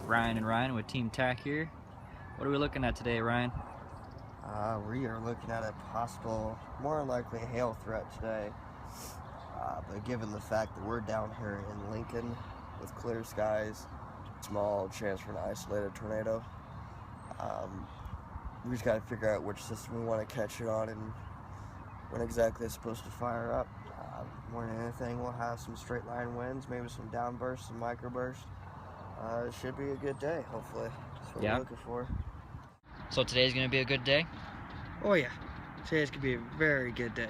Ryan and Ryan with Team TAC here. What are we looking at today, Ryan? We are looking at a possible, more likely hail threat today. But given the fact that we're down here in Lincoln with clear skies, small chance for an isolated tornado, we just got to figure out which system we want to catch it on and when exactly it's supposed to fire up. More than anything, we'll have some straight line winds, maybe some downbursts, some microbursts. It should be a good day, hopefully. That's what we're looking for. So today's gonna be a good day? Oh yeah, today's gonna be a very good day.